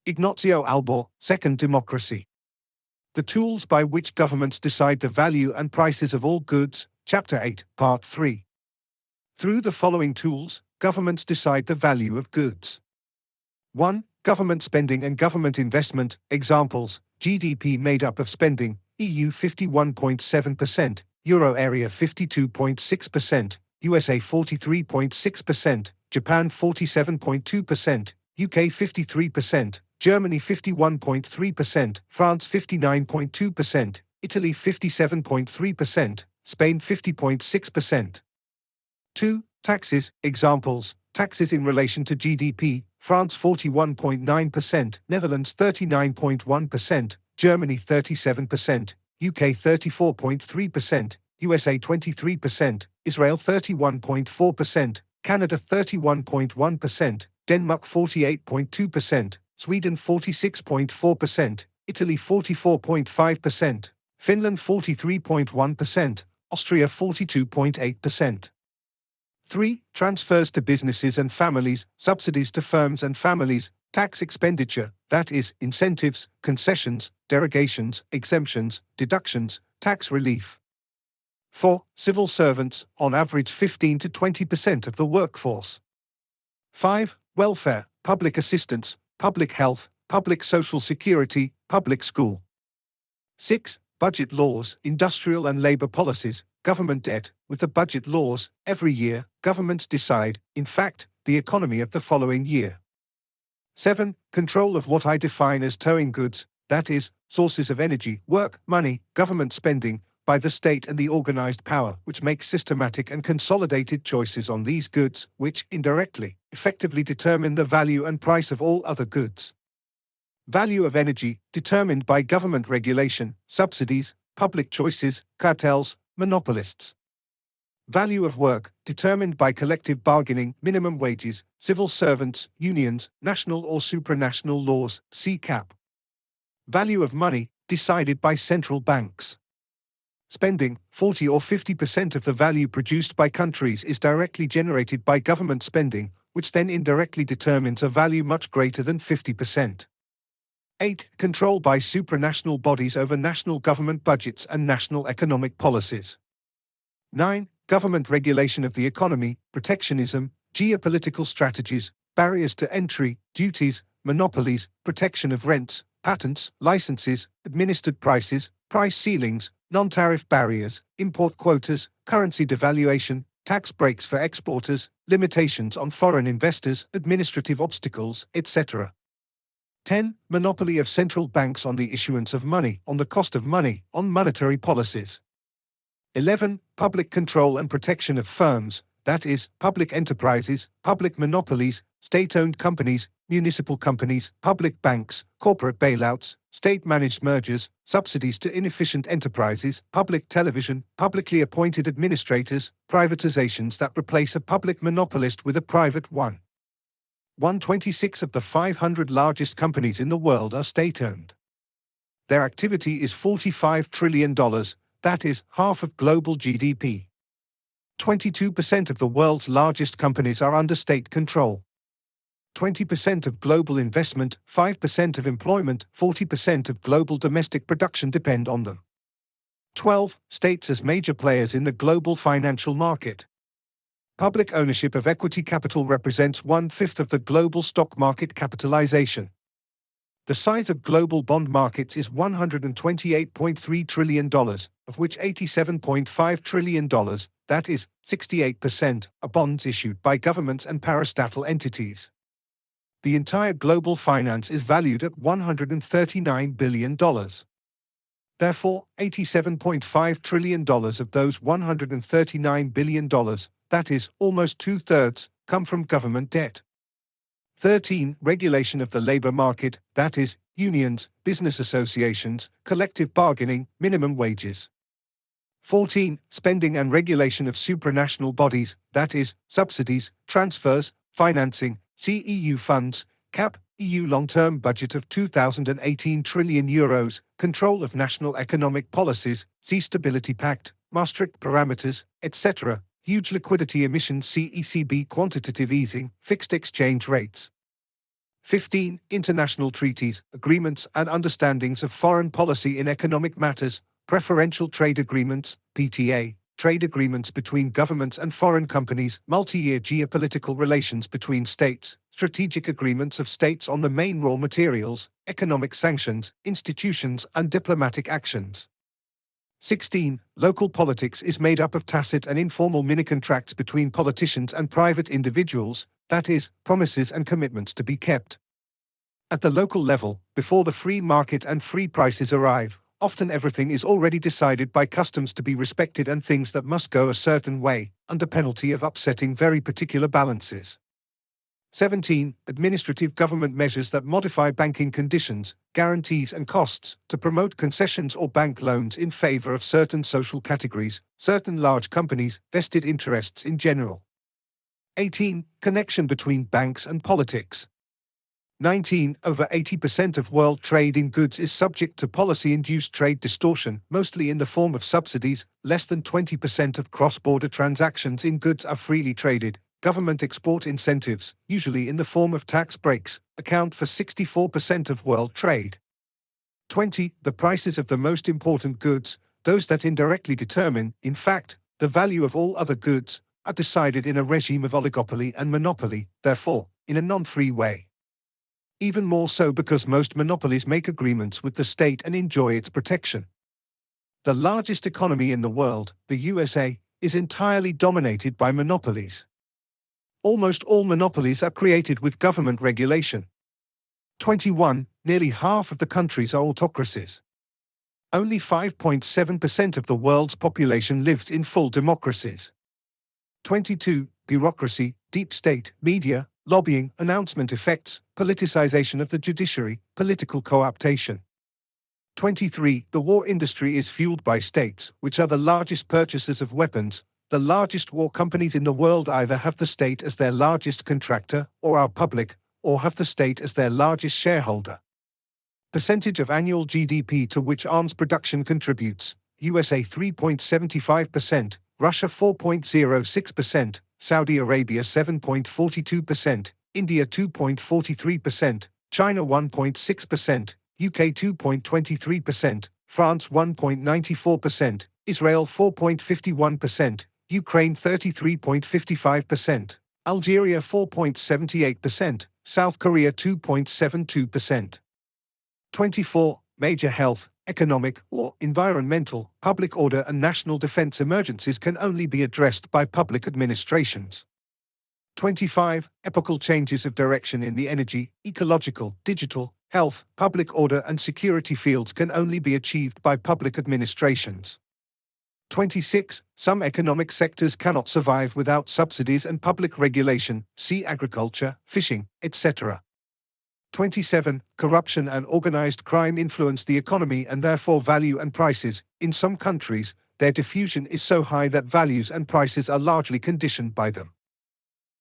Ignazio Alboré, Second Democracy. The tools by which governments decide the value and prices of all goods, Chapter 8, Part 3. Through the following tools, governments decide the value of goods. 1. Government spending and government investment. Examples: GDP made up of spending, EU 51.7%, Euro area 52.6%, U.S.A 43.6%, Japan 47.2%, UK 53%, Germany 51.3%, France 59.2%, Italy 57.3%, Spain 50.6%. 2. Taxes. Examples: taxes in relation to GDP, France 41.9%, Netherlands 39.1%, Germany 37%, UK 34.3%, USA 23%, Israel 31.4%, Canada 31.1%, Denmark 48.2%, Sweden 46.4%, Italy 44.5%, Finland 43.1%, Austria 42.8%. 3. Transfers to businesses and families, subsidies to firms and families, tax expenditure, that is, incentives, concessions, derogations, exemptions, deductions, tax relief. 4. Civil servants, on average 15 to 20% of the workforce. 5. Welfare, public assistance, public health, public social security, public school. 6. Budget laws, industrial and labor policies, government debt. With the budget laws, every year, governments decide, in fact, the economy of the following year. 7. Control of what I define as towing goods, that is, sources of energy, work, money, government spending, by the state and the organized power which makes systematic and consolidated choices on these goods, which, indirectly, effectively determine the value and price of all other goods. Value of energy, determined by government regulation, subsidies, public choices, cartels, monopolists. Value of work, determined by collective bargaining, minimum wages, civil servants, unions, national or supranational laws, see cap. Value of money, decided by central banks. Spending, 40 or 50% of the value produced by countries is directly generated by government spending, which then indirectly determines a value much greater than 50%. 8. Control by supranational bodies over national government budgets and national economic policies. 9. Government regulation of the economy, protectionism, geopolitical strategies, barriers to entry, duties, monopolies, protection of rents, patents, licenses, administered prices, price ceilings, non-tariff barriers, import quotas, currency devaluation, tax breaks for exporters, limitations on foreign investors, administrative obstacles, etc. 10. Monopoly of central banks on the issuance of money, on the cost of money, on monetary policies. 11. Public control and protection of firms, that is, public enterprises, public monopolies, state-owned companies, municipal companies, public banks, corporate bailouts, state-managed mergers, subsidies to inefficient enterprises, public television, publicly appointed administrators, privatizations that replace a public monopolist with a private one. 126 of the 500 largest companies in the world are state-owned. Their activity is $45 trillion, that is, half of global GDP. 22% of the world's largest companies are under state control. 20% of global investment, 5% of employment, 40% of global domestic production depend on them. 12. States as major players in the global financial market. Public ownership of equity capital represents 1/5 of the global stock market capitalization. The size of global bond markets is $128.3 trillion, of which $87.5 trillion, that is, 68%, are bonds issued by governments and parastatal entities. The entire global finance is valued at $139 billion. Therefore, $87.5 trillion of those $139 billion, that is, almost 2/3, come from government debt. 13. Regulation of the labor market, that is, unions, business associations, collective bargaining, minimum wages. 14. Spending and regulation of supranational bodies, that is, subsidies, transfers, financing, see EU funds, cap, EU long-term budget of 2018 trillion euros, control of national economic policies, see Stability Pact, Maastricht parameters, etc., huge liquidity emissions, see ECB quantitative easing, fixed exchange rates. 15. International treaties, agreements and understandings of foreign policy in economic matters, preferential trade agreements, PTA, trade agreements between governments and foreign companies, multi-year geopolitical relations between states, strategic agreements of states on the main raw materials, economic sanctions, institutions and diplomatic actions. 16. Local politics is made up of tacit and informal mini-contracts between politicians and private individuals, that is, promises and commitments to be kept. At the local level, before the free market and free prices arrive, often everything is already decided by customs to be respected and things that must go a certain way, under penalty of upsetting very particular balances. 17. Administrative government measures that modify banking conditions, guarantees and costs to promote concessions or bank loans in favor of certain social categories, certain large companies, vested interests in general. 18. Connection between banks and politics. 19. Over 80% of world trade in goods is subject to policy-induced trade distortion, mostly in the form of subsidies. Less than 20% of cross-border transactions in goods are freely traded. Government export incentives, usually in the form of tax breaks, account for 64% of world trade. 20. The prices of the most important goods, those that indirectly determine, in fact, the value of all other goods, are decided in a regime of oligopoly and monopoly, therefore, in a non-free way. Even more so because most monopolies make agreements with the state and enjoy its protection. The largest economy in the world, the USA, is entirely dominated by monopolies. Almost all monopolies are created with government regulation. 21. Nearly half of the countries are autocracies. Only 5.7% of the world's population lives in full democracies. 22. Bureaucracy, deep state, media, lobbying, announcement effects, politicization of the judiciary, political co-optation. 23. The war industry is fueled by states, which are the largest purchasers of weapons. The largest war companies in the world either have the state as their largest contractor, or are public, or have the state as their largest shareholder. Percentage of annual GDP to which arms production contributes: USA 3.75%, Russia 4.06%, Saudi Arabia 7.42%, India 2.43%, China 1.6%, UK 2.23%, France 1.94%, Israel 4.51%, Ukraine 33.55%, Algeria 4.78%, South Korea 2.72%. 24. Major health, economic, or environmental, public order and national defense emergencies can only be addressed by public administrations. 25. Epochal changes of direction in the energy, ecological, digital, health, public order and security fields can only be achieved by public administrations. 26. Some economic sectors cannot survive without subsidies and public regulation, see agriculture, fishing, etc. 27. Corruption and organized crime influence the economy and therefore value and prices. In some countries, their diffusion is so high that values and prices are largely conditioned by them.